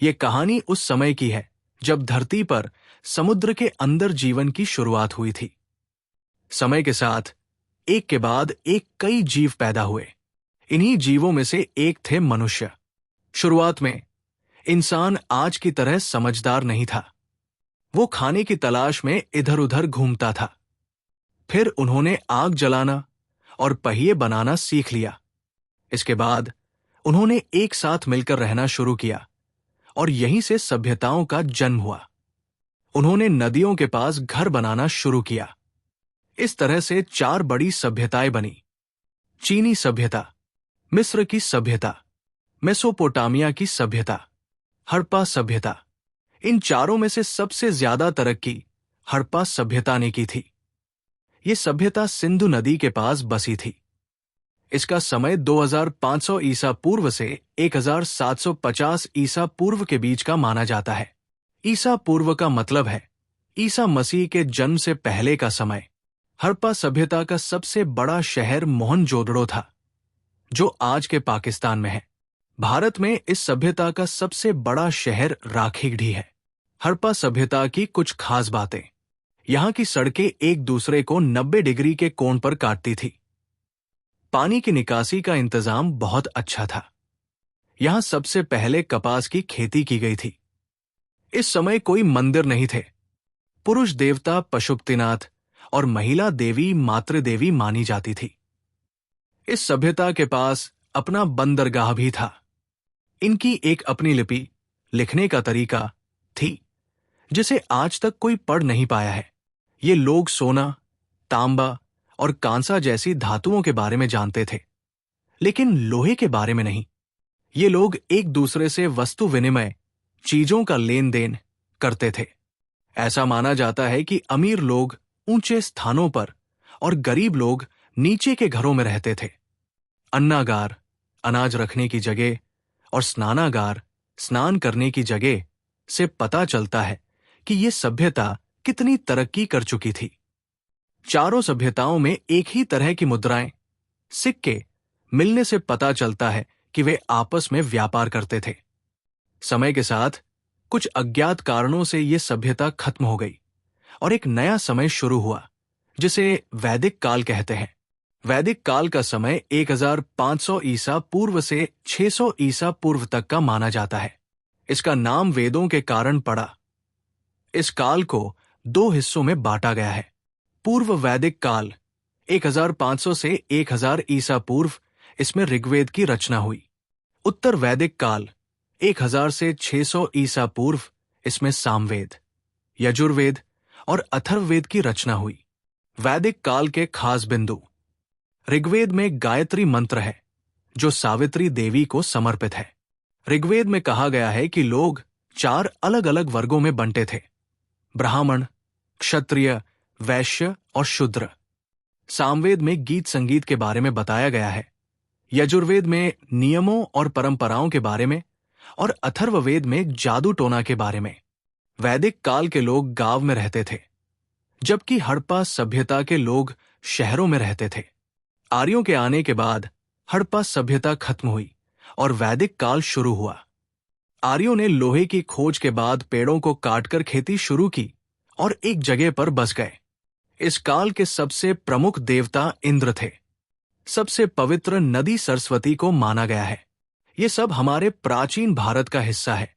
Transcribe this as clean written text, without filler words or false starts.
ये कहानी उस समय की है जब धरती पर समुद्र के अंदर जीवन की शुरुआत हुई थी। समय के साथ एक के बाद एक कई जीव पैदा हुए। इन्हीं जीवों में से एक थे मनुष्य। शुरुआत में इंसान आज की तरह समझदार नहीं था। वो खाने की तलाश में इधर उधर घूमता था। फिर उन्होंने आग जलाना और पहिए बनाना सीख लिया। इसके बाद उन्होंने एक साथ मिलकर रहना शुरू किया और यहीं से सभ्यताओं का जन्म हुआ। उन्होंने नदियों के पास घर बनाना शुरू किया। इस तरह से 4 बड़ी सभ्यताएं बनी। चीनी सभ्यता, मिस्र की सभ्यता, मेसोपोटामिया की सभ्यता, हड़प्पा सभ्यता। इन चारों में से सबसे ज्यादा तरक्की हड़प्पा सभ्यता ने की थी। ये सभ्यता सिंधु नदी के पास बसी थी। इसका समय 2500 ईसा पूर्व से 1750 ईसा पूर्व के बीच का माना जाता है। ईसा पूर्व का मतलब है ईसा मसीह के जन्म से पहले का समय। हड़प्पा सभ्यता का सबसे बड़ा शहर मोहनजोदड़ो था, जो आज के पाकिस्तान में है। भारत में इस सभ्यता का सबसे बड़ा शहर राखीगढ़ी है। हड़प्पा सभ्यता की कुछ खास बातें। यहां की सड़कें एक दूसरे को 90 डिग्री के कोण पर काटती थी। पानी की निकासी का इंतजाम बहुत अच्छा था। यहां सबसे पहले कपास की खेती की गई थी। इस समय कोई मंदिर नहीं थे। पुरुष देवता पशुपतिनाथ और महिला देवी मातृदेवी मानी जाती थी। इस सभ्यता के पास अपना बंदरगाह भी था। इनकी एक अपनी लिपि, लिखने का तरीका थी, जिसे आज तक कोई पढ़ नहीं पाया है। ये लोग सोना, तांबा और कांसा जैसी धातुओं के बारे में जानते थे, लेकिन लोहे के बारे में नहीं। ये लोग एक दूसरे से वस्तु विनिमय, चीजों का लेन देन करते थे। ऐसा माना जाता है कि अमीर लोग ऊंचे स्थानों पर और गरीब लोग नीचे के घरों में रहते थे। अन्नागार, अनाज रखने की जगह, और स्नानागार, स्नान करने की जगह से पता चलता है कि ये सभ्यता कितनी तरक्की कर चुकी थी। चारों सभ्यताओं में एक ही तरह की मुद्राएं, सिक्के मिलने से पता चलता है कि वे आपस में व्यापार करते थे। समय के साथ कुछ अज्ञात कारणों से यह सभ्यता खत्म हो गई और एक नया समय शुरू हुआ, जिसे वैदिक काल कहते हैं। वैदिक काल का समय 1500 ईसा पूर्व से 600 ईसा पूर्व तक का माना जाता है। इसका नाम वेदों के कारण पड़ा। इस काल को 2 हिस्सों में बांटा गया है। पूर्व वैदिक काल 1500 से 1000 ईसा पूर्व, इसमें ऋग्वेद की रचना हुई। उत्तर वैदिक काल 1000 से 600 ईसा पूर्व, इसमें सामवेद, यजुर्वेद और अथर्ववेद की रचना हुई। वैदिक काल के खास बिंदु। ऋग्वेद में गायत्री मंत्र है, जो सावित्री देवी को समर्पित है। ऋग्वेद में कहा गया है कि लोग 4 अलग अलग वर्गों में बंटे थे: ब्राह्मण, क्षत्रिय, वैश्य और शूद्र। सामवेद में गीत संगीत के बारे में बताया गया है। यजुर्वेद में नियमों और परंपराओं के बारे में, और अथर्ववेद में जादू टोना के बारे में। वैदिक काल के लोग गांव में रहते थे, जबकि हड़प्पा सभ्यता के लोग शहरों में रहते थे। आर्यों के आने के बाद हड़प्पा सभ्यता खत्म हुई और वैदिक काल शुरू हुआ। आर्यों ने लोहे की खोज के बाद पेड़ों को काटकर खेती शुरू की और एक जगह पर बस गए। इस काल के सबसे प्रमुख देवता इंद्र थे। सबसे पवित्र नदी सरस्वती को माना गया है। ये सब हमारे प्राचीन भारत का हिस्सा है।